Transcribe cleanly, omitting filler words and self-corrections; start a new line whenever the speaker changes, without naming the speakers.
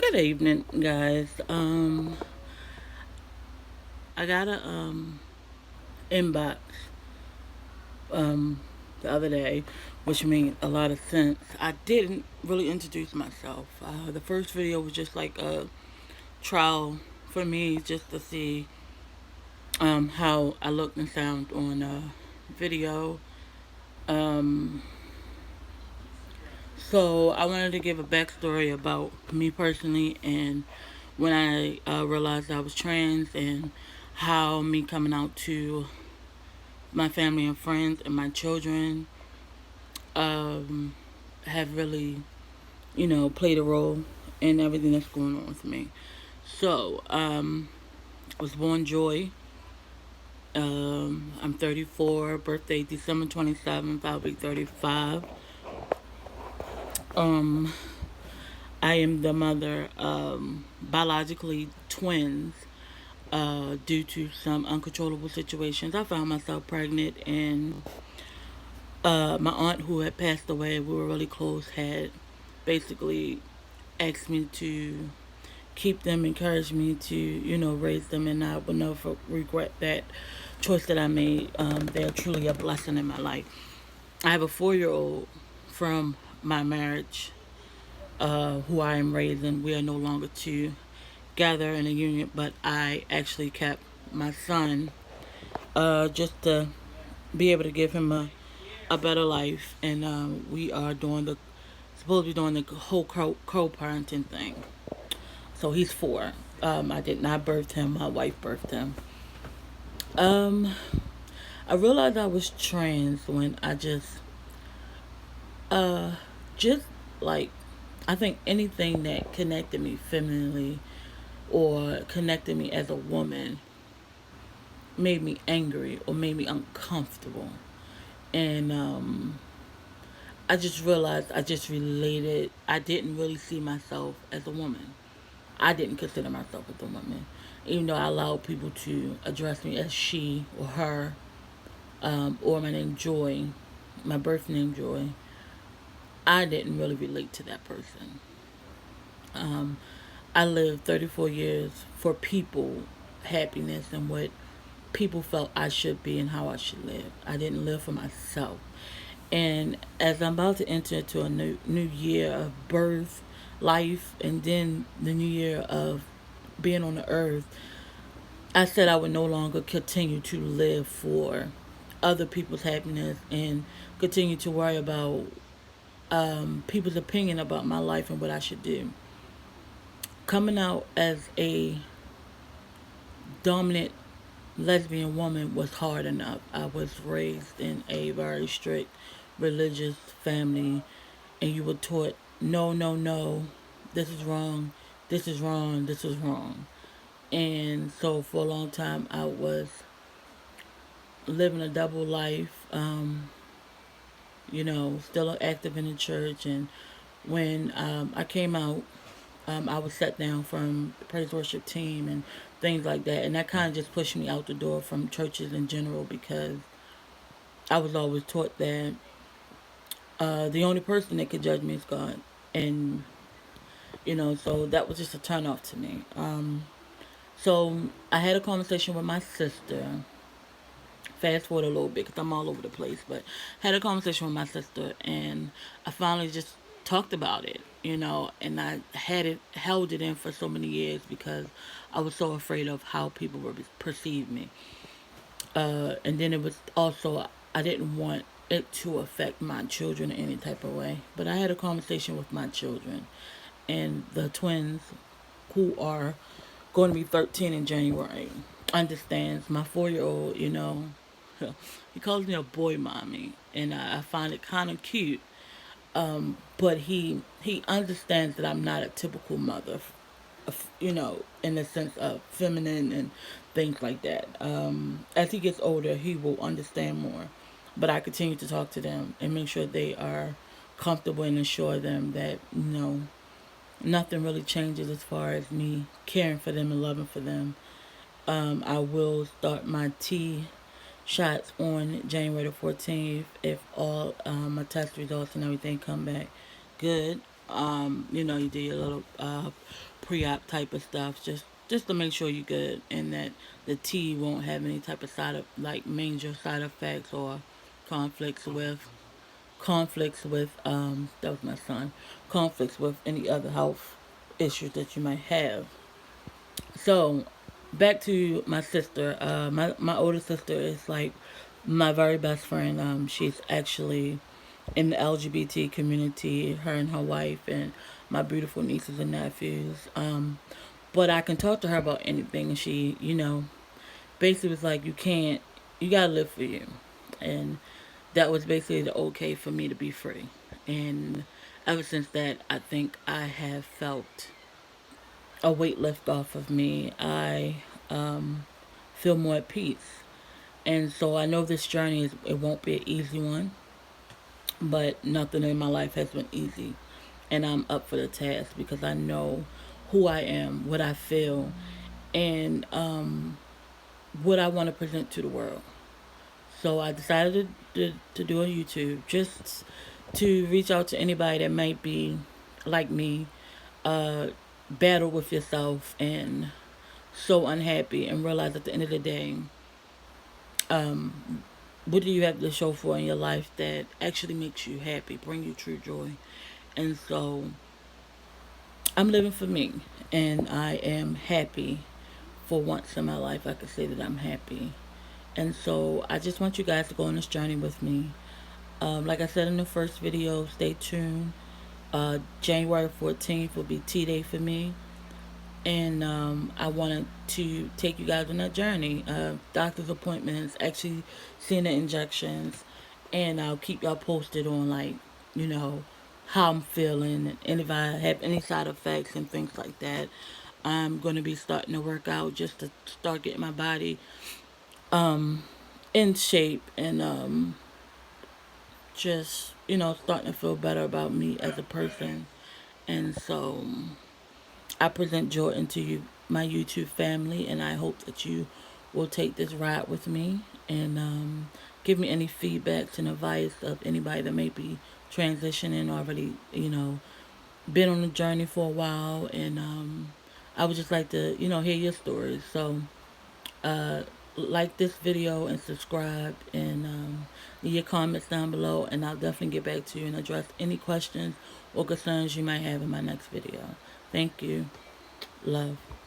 Good evening, guys. I got a inbox um the other day, which made a lot of sense. I didn't really introduce myself. The first video was just like a trial for me, just to see how I looked and sound on video. Um, so I wanted to give a backstory about me personally and when I realized I was trans and how me coming out to my family and friends and my children um, have really, played a role in everything that's going on with me. So, I was born Joy. I'm 34, birthday December 27th, I'll be 35. Um, I am the mother biologically twins. Due to some uncontrollable situations, I found myself pregnant, and my aunt who had passed away, we were really close, had basically asked me to keep them, encouraged me to, raise them, and I will never regret that choice that I made. They're truly a blessing in my life. I have a 4-year old from my marriage who I am raising. We are no longer together in a union, but I actually kept my son just to be able to give him a better life. And we are doing supposed to be doing the whole co-parenting thing. So he's 4. I did not birth him. My wife birthed him. Um, I realized I was trans when I uh, just like, I think anything that connected me femininely or connected me as a woman made me angry or made me uncomfortable. And I just realized I just related. I didn't really see myself as a woman. I didn't consider myself as a woman, even though I allowed people to address me as she or her, or my name Joy, my birth name Joy. I didn't really relate to that person. Um, I lived 34 years for people happiness and what people felt I should be and how I should live. I didn't live for myself. And as I'm about to enter into a new year of birth, life, and then the new year of being on the earth, I said I would no longer continue to live for other people's happiness and continue to worry about people's opinion about my life and what I should do. Coming out as a dominant lesbian woman was hard enough. I was raised in a very strict religious family, and you were taught no, no, no, this is wrong, this is wrong, this is wrong. And so for a long time, I was living a double life, still active in the church. And when I came out, I was set down from the praise worship team and things like that. And that kind of just pushed me out the door from churches in general because I was always taught that the only person that could judge me is God. And, so that was just a turn off to me. So I had a conversation with my sister. Fast forward a little bit because I'm all over the place, but had a conversation with my sister, and I finally just talked about it, and I had it held it in for so many years because I was so afraid of how people would perceive me. And then it was also, I didn't want it to affect my children in any type of way. But I had a conversation with my children, and the twins, who are going to be 13 in January, understands. My 4-year old, he calls me a boy mommy, and I find it kind of cute. But he understands that I'm not a typical mother, in the sense of feminine and things like that. As he gets older, he will understand more. But I continue to talk to them and make sure they are comfortable and assure them that, nothing really changes as far as me caring for them and loving for them. I will start my T shots on January the 14th if all my test results and everything come back good. You do your little pre-op type of stuff, just to make sure you're good and that the tea won't have any type of like major side effects or conflicts with that was my son, conflicts with any other health issues that you might have. So back to my sister. My older sister is like my very best friend. She's actually in the LGBT community, her and her wife, and my beautiful nieces and nephews. But I can talk to her about anything, and she, basically was like, you gotta live for you. And that was basically the okay for me to be free. And ever since that, I think I have felt a weight lift off of me. I feel more at peace. And so I know this journey it won't be an easy one, but nothing in my life has been easy. And I'm up for the task because I know who I am, what I feel, and what I want to present to the world. So I decided to do a YouTube just to reach out to anybody that might be like me, uh, battle with yourself and so unhappy and realize at the end of the day, what do you have to show for in your life that actually makes you happy, bring you true joy. And so I'm living for me and I am happy. For once in my life I could say that I'm happy. And so I just want you guys to go on this journey with me. Like I said in the first video, stay tuned. January 14th will be T Day for me. And I wanted to take you guys on that journey. Doctor's appointments, actually seeing the injections. And I'll keep y'all posted on, like, you know, how I'm feeling and if I have any side effects and things like that. I'm going to be starting to work out just to start getting my body in shape and just starting to feel better about me as a person. And so I present Jordan to you, my YouTube family, and I hope that you will take this ride with me and give me any feedbacks and advice of anybody that may be transitioning already, been on the journey for a while. And I would just like to, hear your stories. So uh, like this video and subscribe and leave your comments down below, and I'll definitely get back to you and address any questions or concerns you might have in my next video. Thank you. Love.